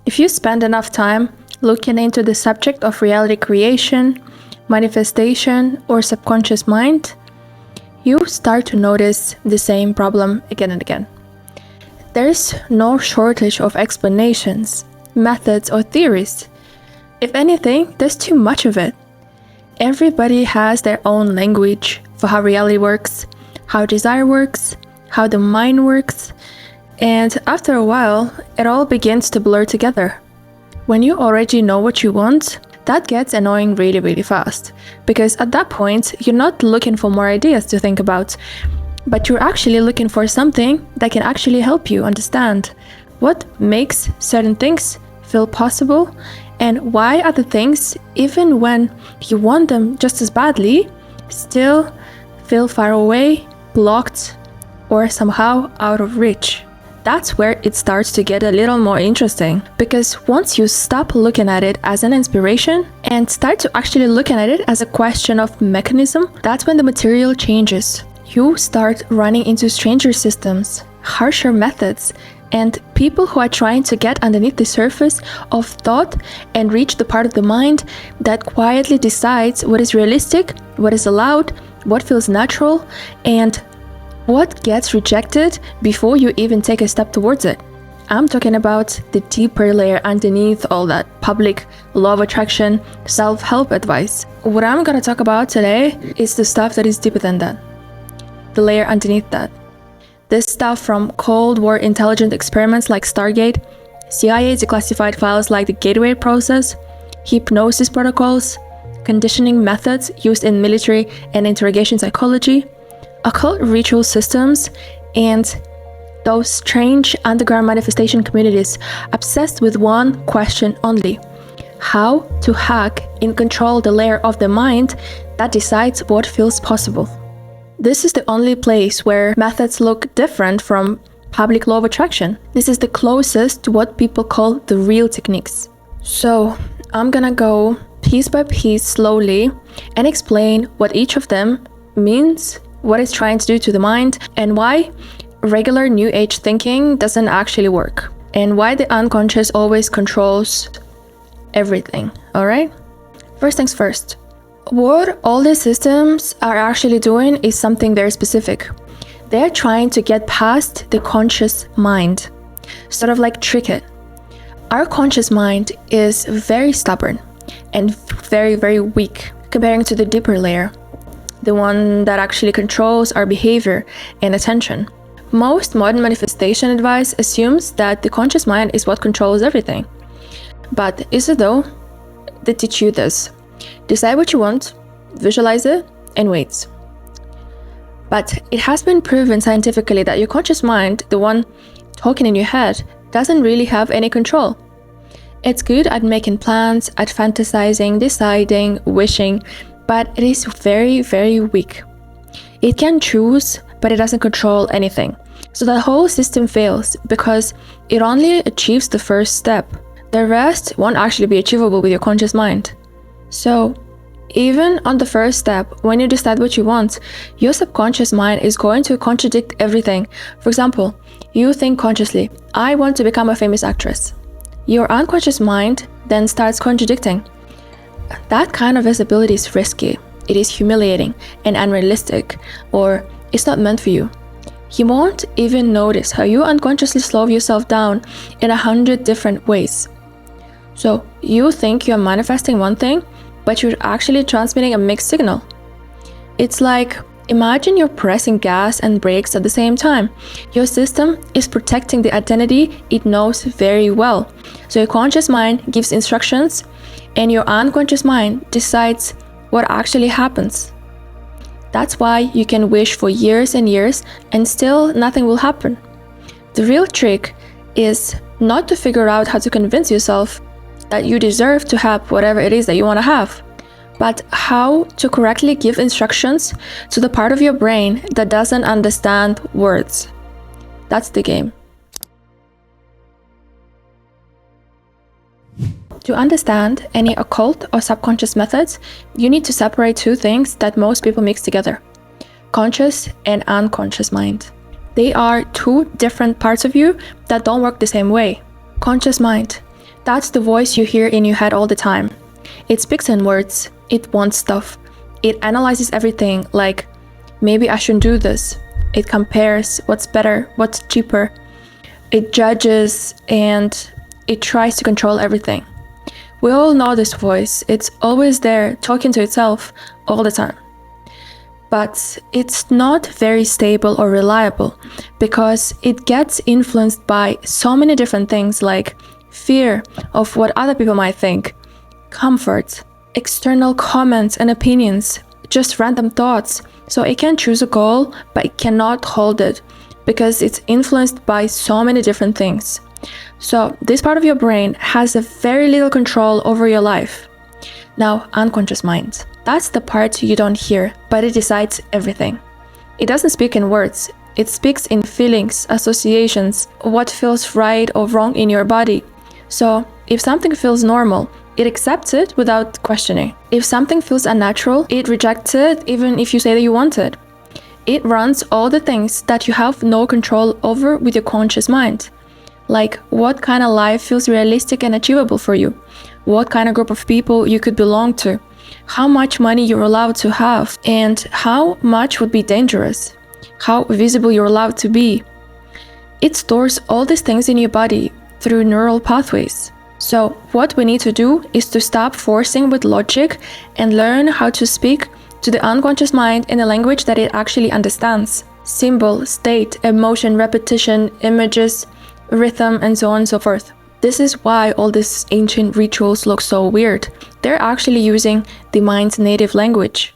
If you spend enough time looking into the subject of reality creation, manifestation, or subconscious mind, you start to notice the same problem again and again. There's no shortage of explanations, methods, or theories. If anything, there's too much of it. Everybody has their own language for how reality works, how desire works, how the mind works, and after a while, it all begins to blur together. When you already know what you want, that gets annoying really, really fast, because at that point, you're not looking for more ideas to think about, but you're actually looking for something that can actually help you understand what makes certain things feel possible and why other things, even when you want them just as badly, still feel far away, blocked, or somehow out of reach. That's where it starts to get a little more interesting, because once you stop looking at it as an inspiration and start to actually looking at it as a question of mechanism, that's when the material changes. You start running into stranger systems, harsher methods, and people who are trying to get underneath the surface of thought and reach the part of the mind that quietly decides what is realistic, what is allowed, what feels natural, and what gets rejected before you even take a step towards it. I'm talking about the deeper layer underneath all that public law of attraction, self-help advice. What I'm gonna talk about today is the stuff that is deeper than that. The layer underneath that. This stuff from Cold War intelligence experiments like Stargate, CIA declassified files like the Gateway process, hypnosis protocols, conditioning methods used in military and interrogation psychology, occult ritual systems, and those strange underground manifestation communities obsessed with one question only: how to hack and control the layer of the mind that decides what feels possible. This is the only place where methods look different from public law of attraction. This is the closest to what people call the real techniques. So I'm gonna go piece by piece slowly and explain what each of them means, what it's trying to do to the mind, and why regular New Age thinking doesn't actually work, and why the unconscious always controls everything, alright? First things first. What all these systems are actually doing is something very specific. They're trying to get past the conscious mind, sort of like trick it. Our conscious mind is very stubborn and very, very weak comparing to the deeper layer, the one that actually controls our behavior and attention. Most modern manifestation advice assumes that the conscious mind is what controls everything. But is it though? They teach you this. Decide what you want, visualize it, and wait. But it has been proven scientifically that your conscious mind, the one talking in your head, doesn't really have any control. It's good at making plans, at fantasizing, deciding, wishing, but it is very, very weak. It can choose, but it doesn't control anything. So the whole system fails because it only achieves the first step. The rest won't actually be achievable with your conscious mind. So even on the first step, when you decide what you want, your subconscious mind is going to contradict everything. For example, you think consciously, I want to become a famous actress. Your unconscious mind then starts contradicting. That kind of visibility is risky. It is humiliating and unrealistic, or it's not meant for you. You won't even notice how you unconsciously slow yourself down in 100 different ways. So you think you're manifesting one thing, but you're actually transmitting a mixed signal. It's like, imagine you're pressing gas and brakes at the same time. Your system is protecting the identity it knows very well. So your conscious mind gives instructions, and your unconscious mind decides what actually happens. That's why you can wish for years and years and still nothing will happen. The real trick is not to figure out how to convince yourself that you deserve to have whatever it is that you want to have, but how to correctly give instructions to the part of your brain that doesn't understand words. That's the game. To understand any occult or subconscious methods, you need to separate two things that most people mix together: conscious and unconscious mind. They are two different parts of you that don't work the same way. Conscious mind, That's the voice you hear in your head all the time. It speaks in words, it wants stuff, it analyzes everything, like, maybe I shouldn't do this. It compares what's better, what's cheaper. It judges and it tries to control everything. We all know this voice. It's always there, talking to itself all the time. But it's not very stable or reliable because it gets influenced by so many different things, like fear of what other people might think, comfort, external comments and opinions, just random thoughts. So it can choose a goal, but it cannot hold it because it's influenced by so many different things. So this part of your brain has a very little control over your life. Now, unconscious mind. That's the part you don't hear, but it decides everything. It doesn't speak in words. It speaks in feelings, associations, what feels right or wrong in your body. So if something feels normal, it accepts it without questioning. If something feels unnatural, it rejects it even if you say that you want it. It runs all the things that you have no control over with your conscious mind. Like what kind of life feels realistic and achievable for you, what kind of group of people you could belong to, how much money you're allowed to have, and how much would be dangerous, how visible you're allowed to be. It stores all these things in your body through neural pathways. So what we need to do is to stop forcing with logic and learn how to speak to the unconscious mind in a language that it actually understands. Symbol, state, emotion, repetition, images, rhythm, and so on and so forth. This is why all these ancient rituals look so weird. They're actually using the mind's native language.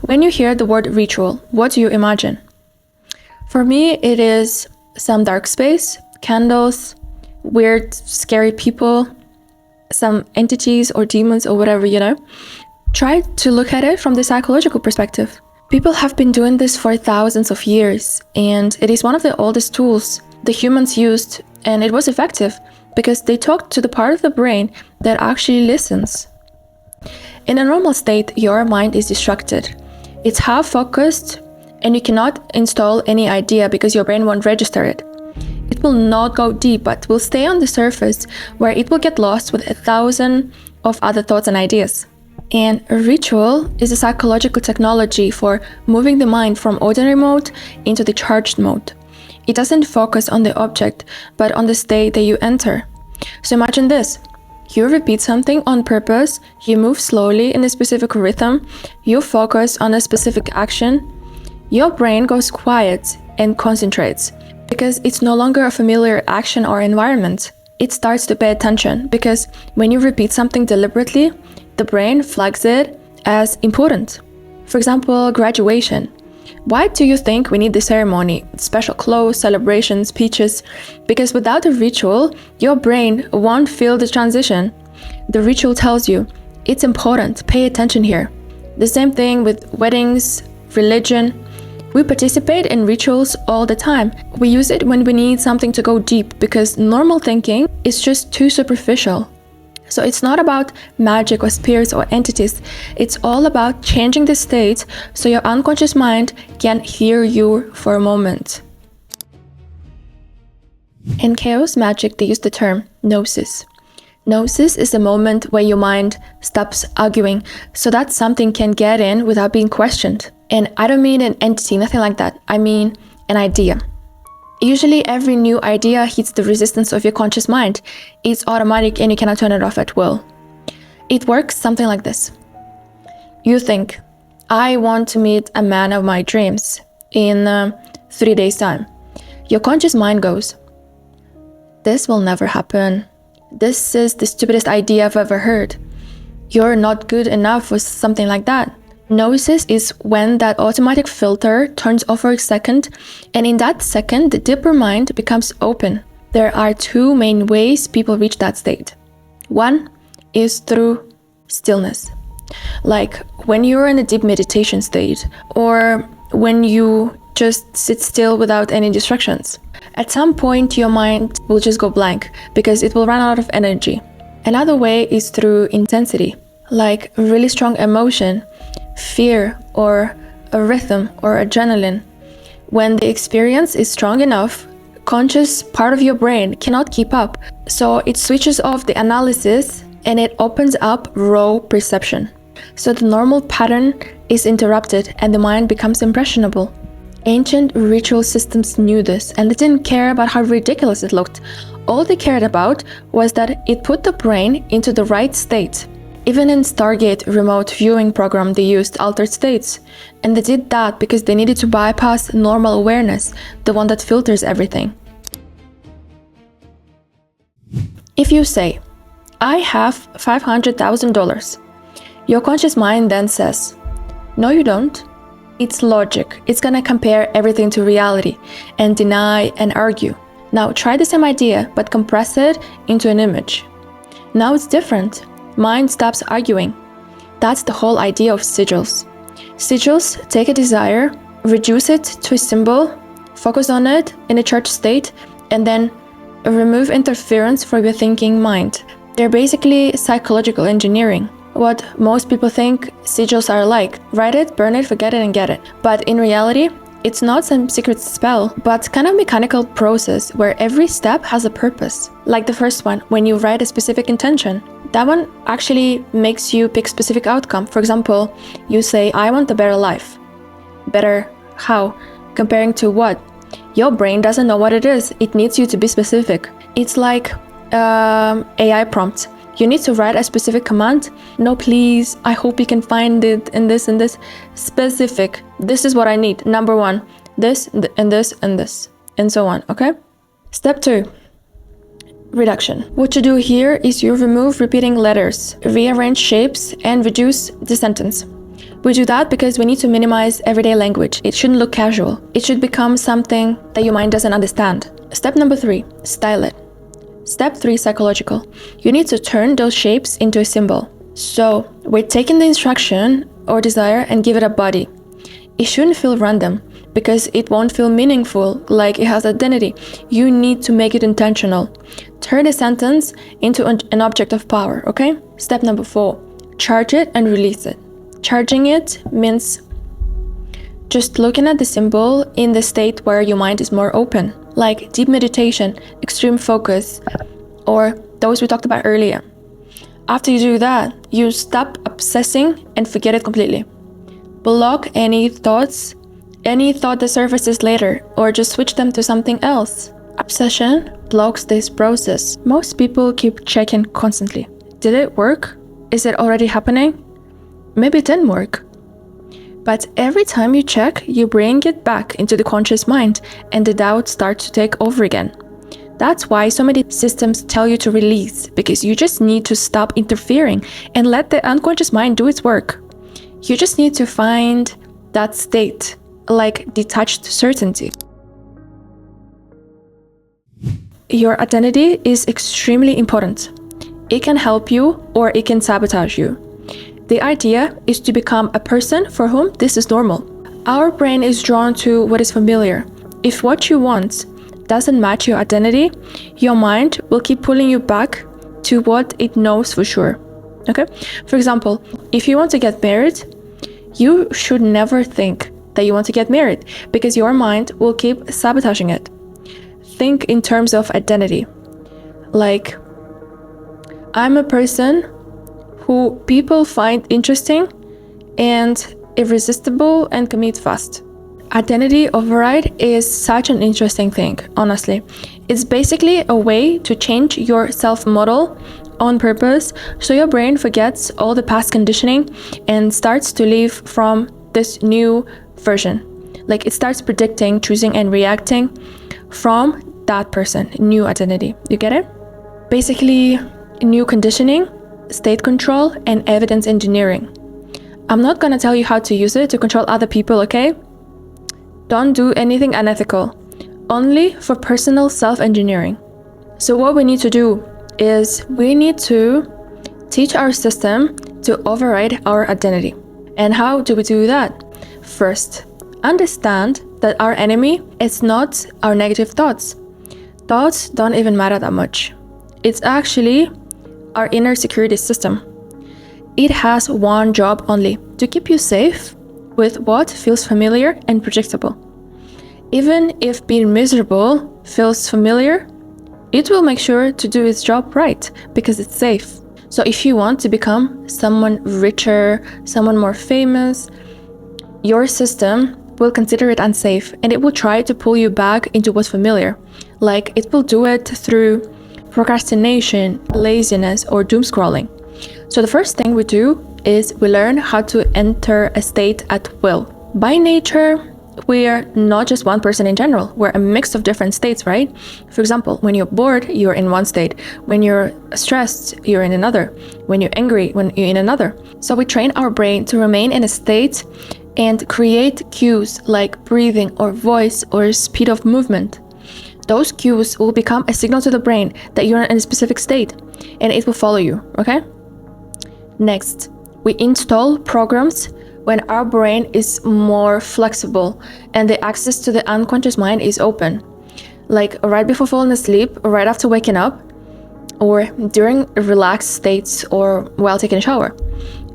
When you hear the word ritual, what do you imagine? For me, it is some dark space, candles, weird, scary people, some entities or demons or whatever, Try to look at it from the psychological perspective. People have been doing this for thousands of years, and it is one of the oldest tools the humans used, and it was effective because they talked to the part of the brain that actually listens. In a normal state, your mind is distracted. It's half focused, and you cannot install any idea because your brain won't register it. It will not go deep, but will stay on the surface where it will get lost with 1,000 of other thoughts and ideas. And a ritual is a psychological technology for moving the mind from ordinary mode into the charged mode. It doesn't focus on the object, but on the state that you enter. So imagine this. You repeat something on purpose, you move slowly in a specific rhythm, you focus on a specific action. Your brain goes quiet and concentrates because it's no longer a familiar action or environment. It starts to pay attention because when you repeat something deliberately, the brain flags it as important. For example, graduation. Why do you think we need the ceremony, special clothes, celebrations, speeches? Because without a ritual, your brain won't feel the transition. The ritual tells you, it's important, pay attention here. The same thing with weddings, religion. We participate in rituals all the time. We use it when we need something to go deep because normal thinking is just too superficial. So it's not about magic or spirits or entities. It's all about changing the state so your unconscious mind can hear you for a moment. In chaos magic, they use the term gnosis. Gnosis is the moment where your mind stops arguing so that something can get in without being questioned. And I don't mean an entity, nothing like that. I mean an idea. Usually every new idea hits the resistance of your conscious mind. It's automatic and you cannot turn it off at will. It works something like this. You think, I want to meet a man of my dreams in 3 days' time. Your conscious mind goes, this will never happen. This is the stupidest idea I've ever heard. You're not good enough for something like that. Gnosis is when that automatic filter turns off for a second, and in that second, the deeper mind becomes open. There are two main ways people reach that state. One is through stillness, like when you're in a deep meditation state, or when you just sit still without any distractions. At some point, your mind will just go blank because it will run out of energy. Another way is through intensity, like really strong emotion, fear, or a rhythm or adrenaline. When the experience is strong enough, subconscious part of your brain cannot keep up. So it switches off the analysis and it opens up raw perception. So the normal pattern is interrupted and the mind becomes impressionable. Ancient ritual systems knew this and they didn't care about how ridiculous it looked. All they cared about was that it put the brain into the right state. Even in Stargate remote viewing program, they used altered states. And they did that because they needed to bypass normal awareness, the one that filters everything. If you say, I have $500,000, your conscious mind then says, no you don't. It's logic. It's gonna compare everything to reality and deny and argue. Now try the same idea but compress it into an image. Now it's different. Mind stops arguing. That's the whole idea of sigils. Sigils take a desire, reduce it to a symbol, focus on it in a charged state, and then remove interference from your thinking mind. They're basically psychological engineering. What most people think sigils are like. Write it, burn it, forget it, and get it. But in reality, it's not some secret spell, but kind of mechanical process where every step has a purpose. Like the first one, when you write a specific intention. That one actually makes you pick specific outcome. For example, you say, I want a better life. Better how? Comparing to what? Your brain doesn't know what it is. It needs you to be specific. It's like AI prompt. You need to write a specific command. No, please, I hope you can find it in this and this. Specific. This is what I need. Number one, this and this and this, and so on, okay? Step 2. Reduction. What you do here is you remove repeating letters, rearrange shapes, and reduce the sentence. We do that because we need to minimize everyday language. It shouldn't look casual. It should become something that your mind doesn't understand. Step number 3, style it. Step 3, psychological. You need to turn those shapes into a symbol. So we're taking the instruction or desire and give it a body. It shouldn't feel random because it won't feel meaningful, like it has identity. You need to make it intentional. Turn a sentence into an object of power, okay? Step number 4, charge it and release it. Charging it means just looking at the symbol in the state where your mind is more open, like deep meditation, extreme focus, or those we talked about earlier. After you do that, you stop obsessing and forget it completely. Block any thought that surfaces later, or just switch them to something else. Obsession blocks this process. Most people keep checking constantly. Did it work? Is it already happening? Maybe it didn't work. But every time you check, you bring it back into the conscious mind and the doubt starts to take over again. That's why so many systems tell you to release, because you just need to stop interfering and let the unconscious mind do its work. You just need to find that state, like detached certainty. Your identity is extremely important. It can help you or it can sabotage you. The idea is to become a person for whom this is normal. Our brain is drawn to what is familiar. If what you want doesn't match your identity, your mind will keep pulling you back to what it knows for sure. Okay? For example, if you want to get married, you should never think that you want to get married because your mind will keep sabotaging it. Think in terms of identity. Like, I'm a person who people find interesting and irresistible and commit fast. Identity override is such an interesting thing, honestly. It's basically a way to change your self-model on purpose so your brain forgets all the past conditioning and starts to live from this new version. Like it starts predicting, choosing, and reacting from that person, new identity. You get it? Basically, new conditioning, state control, and evidence engineering. I'm not gonna tell you how to use it to control other people, okay? Don't do anything unethical. Only for personal self-engineering. So what we need to do is we need to teach our system to override our identity. And how do we do that? First, understand that our enemy is not our negative thoughts. Thoughts don't even matter that much. It's actually our inner security system. It has one job only, to keep you safe with what feels familiar and predictable. Even if being miserable feels familiar, it will make sure to do its job right because it's safe. So if you want to become someone richer, someone more famous, your system will consider it unsafe and it will try to pull you back into what's familiar. Like it will do it through procrastination, laziness, or doom scrolling. So the first thing we do is we learn how to enter a state at will. By nature, we are not just one person in general. We're a mix of different states, right? For example, when you're bored, you're in one state. When you're stressed, you're in another. When you're angry, when you're in another. So we train our brain to remain in a state and create cues like breathing or voice or speed of movement. Those cues will become a signal to the brain that you're in a specific state and it will follow you, okay? Next, we install programs when our brain is more flexible and the access to the unconscious mind is open. Like right before falling asleep, right after waking up, or during relaxed states or while taking a shower.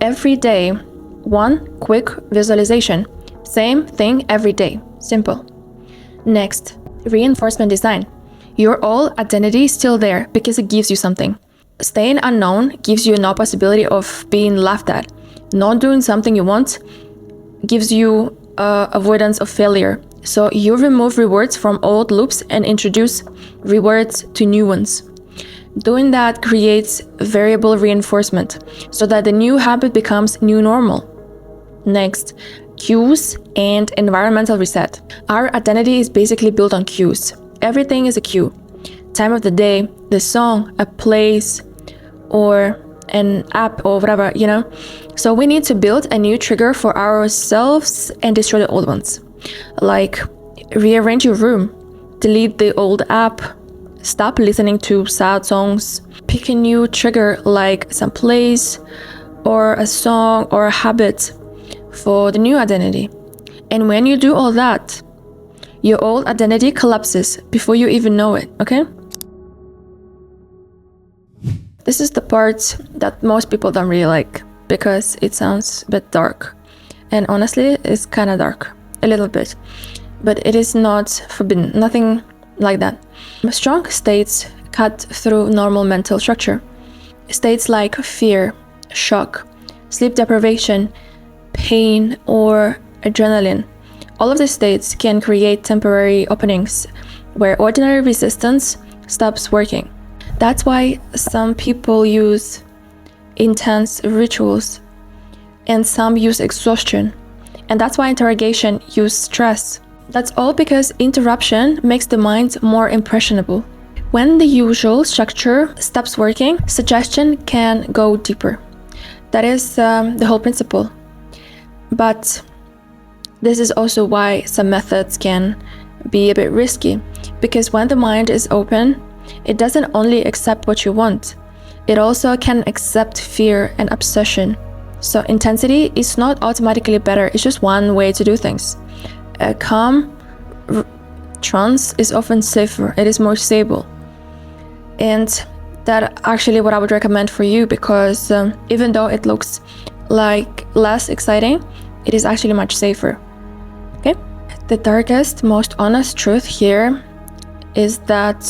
Every day, one quick visualization. Same thing every day. Simple. Next, reinforcement design. Your old identity is still there because it gives you something. Staying unknown gives you no possibility of being laughed at. Not doing something you want gives you avoidance of failure. So you remove rewards from old loops and introduce rewards to new ones. Doing that creates variable reinforcement so that the new habit becomes new normal. Next, cues and environmental reset. Our identity is basically built on cues. Everything is a cue. Time of the day, the song, a place, or an app or whatever, you know? So we need to build a new trigger for ourselves and destroy the old ones. Like rearrange your room, delete the old app, stop listening to sad songs, pick a new trigger like some place or a song or a habit for the new identity. And when you do all that, your old identity collapses before you even know it, okay? This is the part that most people don't really like because it sounds a bit dark. And honestly, it's kind of dark, a little bit. But it is not forbidden, nothing like that. Strong states cut through normal mental structure. States like fear, shock, sleep deprivation, pain, or adrenaline. All of these states can create temporary openings where ordinary resistance stops working. That's why some people use intense rituals and some use exhaustion. And that's why interrogation use stress. That's all because interruption makes the mind more impressionable. When the usual structure stops working, suggestion can go deeper. That is the whole principle. But this is also why some methods can be a bit risky, because when the mind is open, it doesn't only accept what you want, it also can accept fear and obsession. So intensity is not automatically better, it's just one way to do things. A calm trance is often safer, it is more stable. And that actually what I would recommend for you, because even though it looks like less exciting, it is actually much safer. Okay? The darkest, most honest truth here is that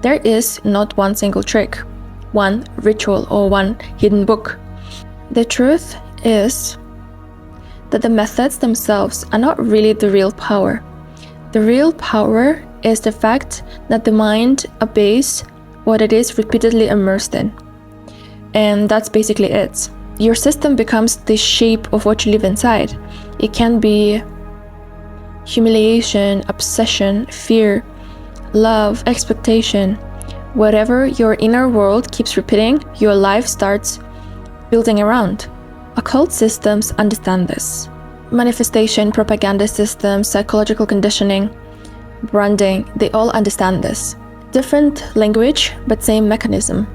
there is not one single trick, one ritual, or one hidden book. The truth is that the methods themselves are not really the real power. The real power is the fact that the mind obeys what it is repeatedly immersed in. And that's basically it. Your system becomes the shape of what you live inside. It can be humiliation, obsession, fear, love, expectation. Whatever your inner world keeps repeating, your life starts building around. Occult systems understand this. Manifestation, propaganda systems, psychological conditioning, branding, they all understand this. Different language, but same mechanism.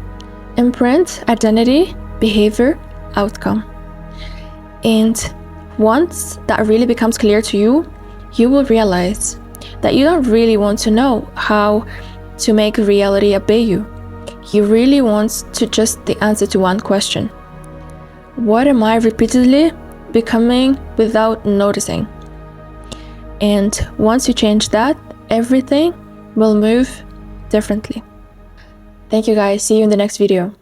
Imprint, identity, behavior, outcome. And once that really becomes clear to you, you will realize that you don't really want to know how to make reality obey you. You really want to just the answer to one question. What am I repeatedly becoming without noticing? And once you change that, everything will move differently. Thank you guys. See you in the next video.